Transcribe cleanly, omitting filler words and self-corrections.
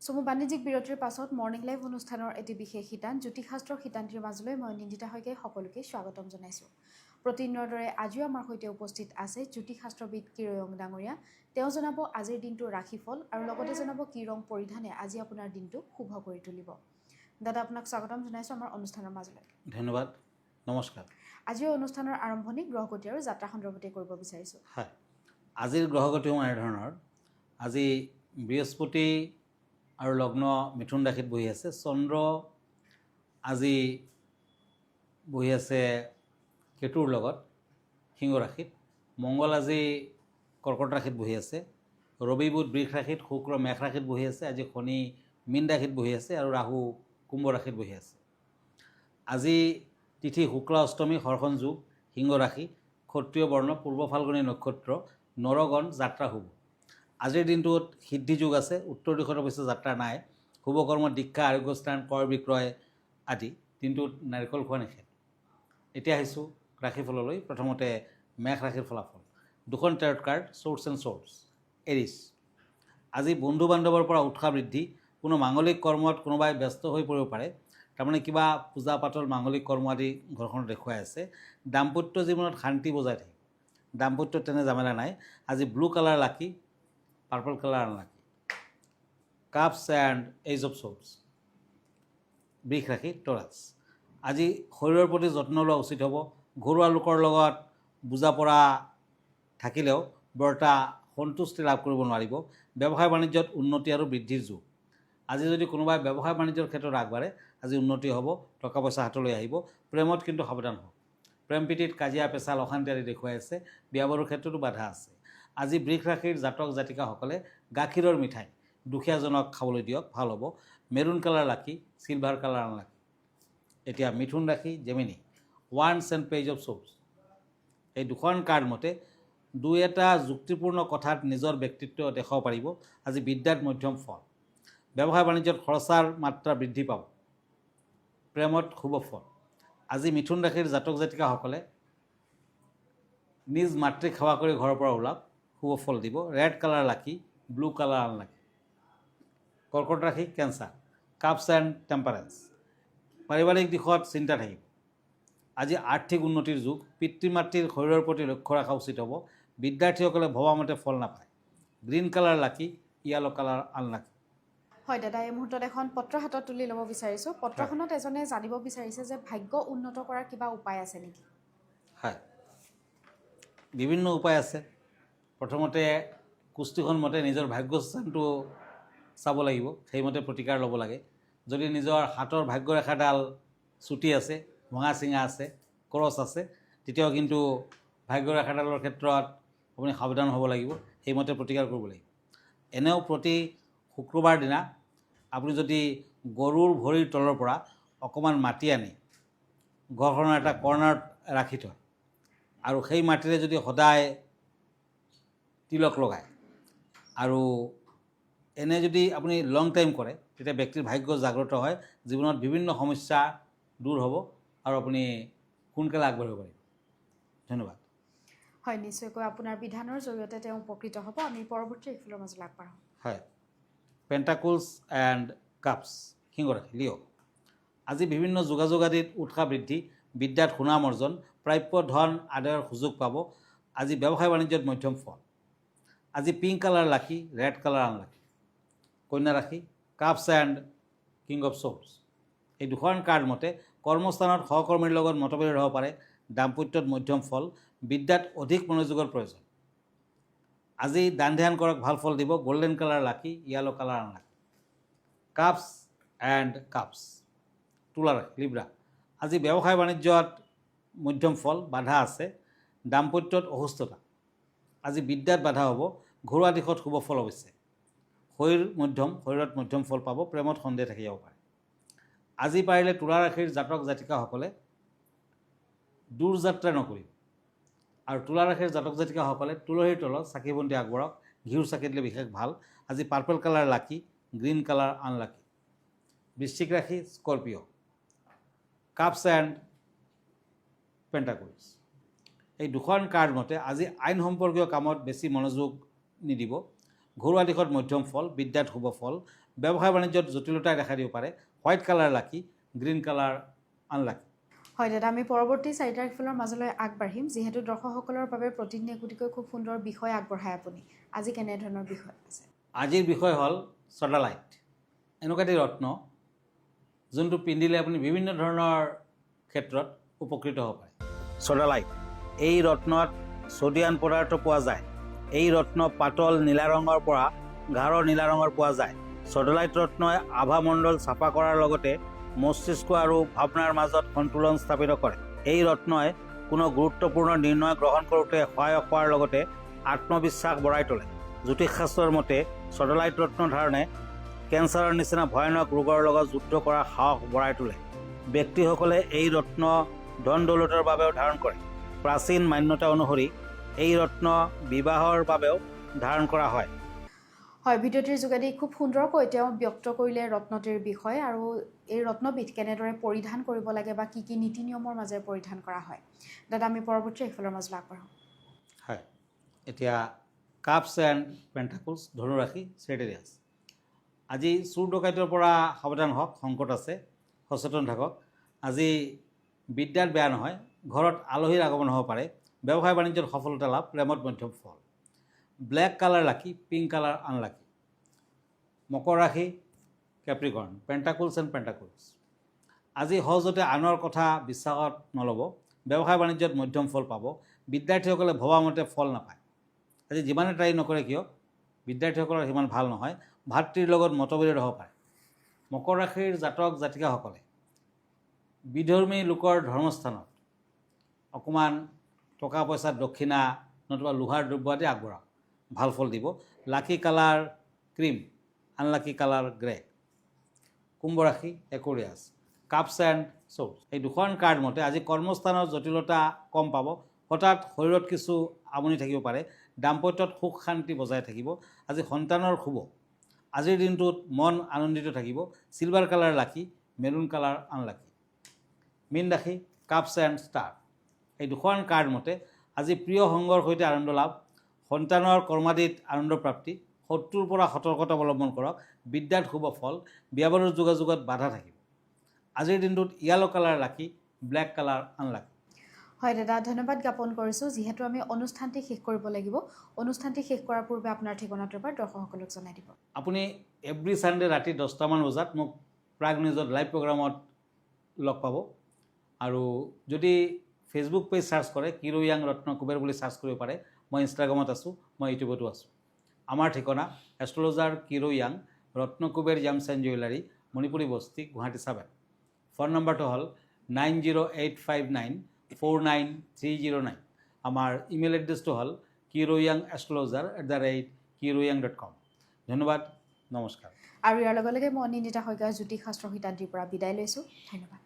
চমু বাণিজ্যিক বিৰতিৰ পাছত মৰ্নিং লাইভ অনুষ্ঠানৰ এটি বিশেষ শিতান জ্যোতিষশাস্ত্ৰৰ শিতান্তিৰ মাজলৈ মই নিন্দিতা শইকীয়াই সকলোকে স্বাগতম জনাইছোঁ। প্ৰতিদিনৰ দৰে আজিও আমাৰ সৈতে উপস্থিত আছে জ্যোতিষশাস্ত্ৰবিদ কিৰয়ং ডাঙৰীয়া। তেওঁ জনাব আজিৰ দিনটোৰ ৰাশিফল আৰু লগতে জনাব কি ৰং পৰিধানে আজি আপোনাৰ দিনটো শুভ কৰি তুলিব। দাদা, আপোনাক স্বাগতম জনাইছোঁ আমাৰ অনুষ্ঠানৰ মাজলৈ। ধন্যবাদ, নমস্কাৰ। আজিৰ অনুষ্ঠানৰ আৰম্ভণি গ্ৰহগতি আৰু যাত্ৰা সন্দৰ্ভতে কৰিব বিচাৰিছোঁ। হয়, আজিৰ গ্ৰহগতিও এনেধৰণৰ। আজি বৃহস্পতি আৰু লগ্ন মিথুন ৰাশিত বহি আছে। চন্দ্ৰ আজি বহি আছে কেতুৰ লগত সিংহ ৰাশিত। মংগল আজি কৰ্কট ৰাশিত বহি আছে। ৰবি বুধ বৃষ ৰাশিত, শুক্ৰ মেষ ৰাশিত বহি আছে। আজি শনি মীন ৰাশিত বহি আছে আৰু ৰাহু কুম্ভ ৰাশিত বহি আছে। আজি তিথি শুক্ল অষ্টমী, হৰ্ষণ যোগ, সিংহ ৰাশি, ক্ষত্ৰিয় বৰ্ণ, পূৰ্ব ফাল্গুনী নক্ষত্ৰ, নৰগণ, যাত্ৰা শুভ। আজিৰ দিনটোত সিদ্ধি যোগ আছে। উত্তৰ দিশত অৱশ্যে যাত্ৰা নাই। শুভকৰ্ম, দীক্ষা, আৰোগ্যস্থান, ক্ৰয় বিক্ৰয় আদি। দিনটোত নাৰিকল খোৱা নিষেধ। এতিয়া আহিছোঁ ৰাশিফললৈ। প্ৰথমতে মেষ ৰাশিৰ ফলাফল। দুখন টেৰট কাৰ্ড, চ'ৰ্টছ এণ্ড শ্বৰ্টছ। এৰিছ, আজি বন্ধু বান্ধৱৰ পৰা উৎসাহ বৃদ্ধি। কোনো মাংগলিক কৰ্মত কোনোবাই ব্যস্ত হৈ পৰিব পাৰে। তাৰমানে কিবা পূজা পাতল মাংগলিক কৰ্ম আদি ঘৰখনত দেখুৱাই আছে। দাম্পত্য জীৱনত শান্তি বজাই থাকিব। দাম্পত্যত তেনে জামেলা নাই। আজি blue colour lucky, purple colour unlucky. Cups and age of shorts. বৃষ ৰাশি, টৰাছ, আজি শৰীৰৰ প্ৰতি যত্ন লোৱা উচিত হ'ব। ঘৰুৱা লোকৰ লগত বুজা পৰা থাকিলেও বৰ এটা সন্তুষ্টি লাভ কৰিব নোৱাৰিব। ব্যৱসায় বাণিজ্যত উন্নতি আৰু বৃদ্ধিৰ যুগ। আজি যদি কোনোবাই ব্যৱসায় বাণিজ্যৰ ক্ষেত্ৰত আগবাঢ়ে, আজি উন্নতি হ'ব, টকা পইচা হাতলৈ আহিব। প্ৰেমত কিন্তু সাৱধান হওক। প্ৰেম প্ৰীতিত কাজিয়া পেচাল অশান্তি আদি দেখুৱাই আছে। বিয়া বাৰুৰ ক্ষেত্ৰতো বাধা আছে। আজি বৃষ ৰাশিৰ জাতক জাতিকাসকলে গাখীৰৰ মিঠাই দুখীয়াজনক খাবলৈ দিয়ক, ভাল হ'ব। মেৰুণ কালাৰ লাকি, চিলভাৰ কালাৰ আনলাকি। এতিয়া মিথুন ৰাশি, Gemini, once and page of shorts. এই দুখন কাৰ্ড মতে দুই এটা যুক্তিপূৰ্ণ কথাত নিজৰ ব্যক্তিত্ব দেখাব পাৰিব। আজি বিদ্যাত মধ্যম ফল। ব্যৱসায় বাণিজ্যত খৰচাৰ মাত্ৰা বৃদ্ধি পাব। প্ৰেমত শুভ ফল। আজি মিথুন ৰাশিৰ জাতক জাতিকাসকলে নিজ মাতৃক সেৱা কৰি ঘৰৰ পৰা ওলাওক, শুভ ফল দিব। ৰেড কালাৰ লাকি, ব্লু কালাৰ আনলাকি। কৰ্কট ৰাশি, কেঞ্চাৰ, কাপছ এণ্ড টেম্পাৰেন্স। পাৰিবাৰিক দিশত চিন্তা থাকিব। আজি আৰ্থিক উন্নতিৰ যুগ। পিতৃ মাতৃৰ শৰীৰৰ প্ৰতি লক্ষ্য ৰখা উচিত হ'ব। বিদ্যাৰ্থীসকলে ভবামতে ফল নাপায়। গ্ৰীণ কালাৰ লাকি, য়েলো কালাৰ আনলাকি। হয় দাদা, এই মুহূৰ্তত এখন পত্ৰ হাতত তুলি ল'ব বিচাৰিছোঁ। পত্ৰখনত এজনে জানিব বিচাৰিছে যে ভাগ্য উন্নত কৰাৰ কিবা উপায় আছে নেকি? হয়, বিভিন্ন উপায় আছে। প্ৰথমতে কুস্তিখন মতে নিজৰ ভাগ্যস্থানটো চাব লাগিব, সেইমতে প্ৰতিকাৰ ল'ব লাগে। যদি নিজৰ হাতৰ ভাগ্যৰেখাডাল চুটি আছে, ভঙা চিঙা আছে, ক্ৰছ আছে, তেতিয়াও কিন্তু ভাগ্যৰেখাডালৰ ক্ষেত্ৰত আপুনি সাৱধান হ'ব লাগিব, সেইমতে প্ৰতিকাৰ কৰিব লাগিব। এনেও প্ৰতি শুক্ৰবাৰ দিনা আপুনি যদি গৰুৰ ভৰিৰ তলৰ পৰা অকণমান মাটি আনি ঘৰখনৰ এটা কৰ্ণাৰত ৰাখি থয় আৰু সেই মাটিৰে যদি সদায় তিলক লগায় আৰু এনে যদি আপুনি লং টাইম কৰে, তেতিয়া ব্যক্তিৰ ভাগ্য জাগ্ৰত হয়। জীৱনত বিভিন্ন সমস্যা দূৰ হ'ব আৰু আপুনি সোনকালে আগবাঢ়িব পাৰিব। ধন্যবাদ। হয়, নিশ্চয়কৈ আপোনাৰ বিধানৰ জৰিয়তে তেওঁ উপকৃত হ'ব। আমি পৰৱৰ্তী ৰাশিফলৰ মাজলৈ আগবাঢ়োঁ। হয়, পেণ্টাকলছ এণ্ড কাপছ, সিংহ ৰাশি, লিঅ', আজি বিভিন্ন যোগাযোগ আদিত উৎসাহ বৃদ্ধি। বিদ্যাত সুনাম অৰ্জন। প্ৰাপ্য ধন আদায়ৰ সুযোগ পাব। আজি ব্যৱসায় বাণিজ্যত মধ্যম ফল। আজি পিংক কালাৰ লাকি, ৰেড কালাৰ আনলাকি। কন্যা ৰাশি, cups and king of shorts. এই দুখন কাৰ্ড মতে কৰ্মস্থানত সহকৰ্মীৰ লগত মতভেদ হ'ব পাৰে। দাম্পত্যত মধ্যম ফল। বিদ্যাত অধিক মনোযোগৰ প্ৰয়োজন। আজি দান ধ্যান কৰক, ভাল ফল দিব। Golden colour lucky, yellow colour unlucky. Cups and cups. তুলা ৰাশি, লিব্ৰা, আজি ব্যৱসায় বাণিজ্যত মধ্যম ফল, বাধা আছে। দাম্পত্যত অসুস্থতা। আজি বিদ্যাত বাধা হ'ব। ঘৰুৱা দিশত শুভ ফল অৱশ্যে। শৰীৰত মধ্যম ফল পাব। প্ৰেমত সন্দেহ থাকি যাব পাৰে। আজি পাৰিলে তুলা ৰাশিৰ জাতক জাতিকাসকলে দূৰ যাত্ৰা নকৰিব আৰু তুলা ৰাশিৰ জাতক জাতিকাসকলে তুলসীৰ তলত চাকি বন্তি আগবঢ়াওক। ঘিউৰ চাকি দিলে বিশেষ ভাল। আজি পাৰ্পল কালাৰ লাকি, গ্ৰীণ কালাৰ আনলাকি। বৃশ্চিক ৰাশি, স্কৰপিঅ', কাপছ এণ্ড পেণ্টাকলছ। এই দুখন কাৰ্ড মতে আজি আইন সম্পৰ্কীয় কামত বেছি মনোযোগ নিদিব। ঘৰুৱা দিশত মধ্যম ফল। বিদ্যাত শুভ ফল। ব্যৱসায় বাণিজ্যত জটিলতাই দেখা দিব পাৰে। হোৱাইট কালাৰ লাকি, গ্ৰীণ কালাৰ আনলাকি। হয় দাদা, আমি পৰৱৰ্তী 4টা ৰাশিফলৰ মাজলৈ আগবাঢ়িম। যিহেতু দৰ্শকসকলৰ বাবে প্ৰতিদিনে একোটিকৈ খুব সুন্দৰ বিষয় আগবঢ়ায় আপুনি, আজি কেনেধৰণৰ বিষয় আছে? আজিৰ বিষয় হ'ল ছডালাইট। এনেকুৱা এটি ৰত্ন যোনটো পিন্ধিলে আপুনি বিভিন্ন ধৰণৰ ক্ষেত্ৰত উপকৃত হ'ব পাৰে। ছডালাইট এই ৰত্নত ছডিয়াম পদাৰ্থ পোৱা যায়। এই ৰত্ন পাতল নীলা ৰঙৰ পৰা গাঢ় নীলা ৰঙৰ পোৱা যায়। ছডালাইট ৰত্নই আভামণ্ডল চাফা কৰাৰ লগতে মস্তিষ্ক আৰু ভাৱনাৰ মাজত সন্তুলন স্থাপিত কৰে। এই ৰত্নই কোনো গুৰুত্বপূৰ্ণ নিৰ্ণয় গ্ৰহণ কৰোঁতে সহায়ক হোৱাৰ লগতে আত্মবিশ্বাস বঢ়াই তোলে। জ্যোতিষশাস্ত্ৰৰ মতে ছডালাইট ৰত্ন ধাৰণে কেঞ্চাৰৰ নিচিনা ভয়ানক ৰোগৰ লগত যুদ্ধ কৰাৰ সাহস বঢ়াই তোলে। ব্যক্তিসকলে এই ৰত্ন ধন দৌলতৰ বাবেও ধাৰণ কৰে। প্ৰাচীন মান্যতা অনুসৰি এই ৰত্ন বিবাহৰ বাবেও ধাৰণ কৰা হয়। হয়, ভিডিঅ'টিৰ যোগেদি খুব সুন্দৰকৈ তেওঁ ব্যক্ত কৰিলে ৰত্নটিৰ বিষয় আৰু এই ৰত্নবিধ কেনেদৰে পৰিধান কৰিব লাগে বা কি কি নীতি নিয়মৰ মাজেৰে পৰিধান কৰা হয়। দাদা, আমি পৰৱৰ্তী ৰাশিফলৰ মাজলৈ আগবাঢ়োঁ। হয়, এতিয়া কাপছ এণ্ড পেণ্টাকলছ, ধনুৰাশি, ছেজিটেৰিয়াছ। আজি চোৰ ডকাইতৰ পৰা সাৱধান হওক, সংকট আছে, সচেতন থাকক। আজি বিদ্যাত বেয়া নহয়, ঘৰত আলহীৰ আগমন হ'ব পাৰে। ব্যৱসায় বাণিজ্যত সফলতা লাভ, প্ৰেমত মধ্যম ফল। ব্লেক কালাৰ লাকি, পিংক কালাৰ আনলাকি। মকৰ ৰাশি, কেপ্ৰিকৰ্ণ, পেণ্টাকলছ এণ্ড পেণ্টাকলছ। আজি সহজতে আনৰ কথা বিশ্বাসত নল'ব। ব্যৱসায় বাণিজ্যত মধ্যম ফল পাব। বিদ্যাৰ্থীসকলে ভবামতে ফল নাপায়। আজি যিমানে ট্ৰাই নকৰে কিয় বিদ্যাৰ্থীসকলৰ সিমান ভাল নহয়। ভাতৃৰ লগত মতবিৰোধ হ'ব পাৰে। মকৰ ৰাশিৰ জাতক জাতিকাসকলে বিধৰ্মী লোকৰ ধৰ্মস্থানত অকণমান টকা পইচা দক্ষিণা নতুবা লোহাৰ দ্ৰব্য আদি আগবঢ়াওক, ভাল ফল দিব। Lucky colour cream, unlucky colour grey. কুম্ভ ৰাশি, একুৰিয়াছ, কাপছ এণ্ড চ'ৰ্ছ। এই দুখন কাৰ্ড মতে আজি কৰ্মস্থানত জটিলতা কম পাব। হঠাৎ শৰীৰত কিছু আমনি থাকিব পাৰে। দাম্পত্যত সুখ শান্তি বজাই থাকিব। আজি সন্তানৰ শুভ। আজিৰ দিনটোত মন আনন্দিত থাকিব। চিলভাৰ কালাৰ লাকি, মেৰুণ কালাৰ আনলাকি। মীন ৰাশি, কাপছ এণ্ড ষ্টাৰ। এই দুখন কাৰ্ড মতে আজি প্ৰিয় সংগৰ সৈতে আনন্দ লাভ। সন্তানৰ কৰ্মাদিত আনন্দ প্ৰাপ্তি। শত্ৰুৰ পৰা সতৰ্কতা অৱলম্বন কৰক। বিদ্যাত শুভ ফল। বিয়া বাৰুৰ যোগাযোগত বাধা থাকিব। আজিৰ দিনটোত য়েলো কালাৰ লাকি, ব্লেক কালাৰ আনলাকি। হয় দাদা, ধন্যবাদ জ্ঞাপন কৰিছোঁ। যিহেতু আমি অনুষ্ঠানটি শেষ কৰিব লাগিব, অনুষ্ঠানটি শেষ কৰাৰ পূৰ্বে আপোনাৰ ঠিকনাটোৰ পৰা দৰ্শকসকলক জনাই দিব। আপুনি এভৰি ছানডে ৰাতি 10টামান বজাত মোক প্ৰাগ নিউজত লাইভ প্ৰগ্ৰামত লগ পাব। আৰু যদি ফেচবুক পেজ চাৰ্চ কৰে কিৰো য়াং ৰত্ন কুবেৰ বুলি চাৰ্চ কৰিব পাৰে। মই ইনষ্টাগ্ৰামত আছোঁ, মই ইউটিউবতো আছোঁ। আমাৰ ঠিকনা এষ্ট্ৰলজাৰ কিৰো য়াং, Ratna Kuber gems and jewellery, Manipuri Basti, Guwahati 7। Phone নম্বৰটো হ'ল 9085949309। আমাৰ ইমেইল এড্ৰেছটো হ'ল kiroyangastrologer@kiroyang.com। ধন্যবাদ, নমস্কাৰ। আৰু ইয়াৰ লগে লগে মই নিন্দিতা শইকীয়া জ্যোতিষশাস্ত্ৰ সিদ্ধান্তিৰ পৰা বিদায় লৈছোঁ। ধন্যবাদ।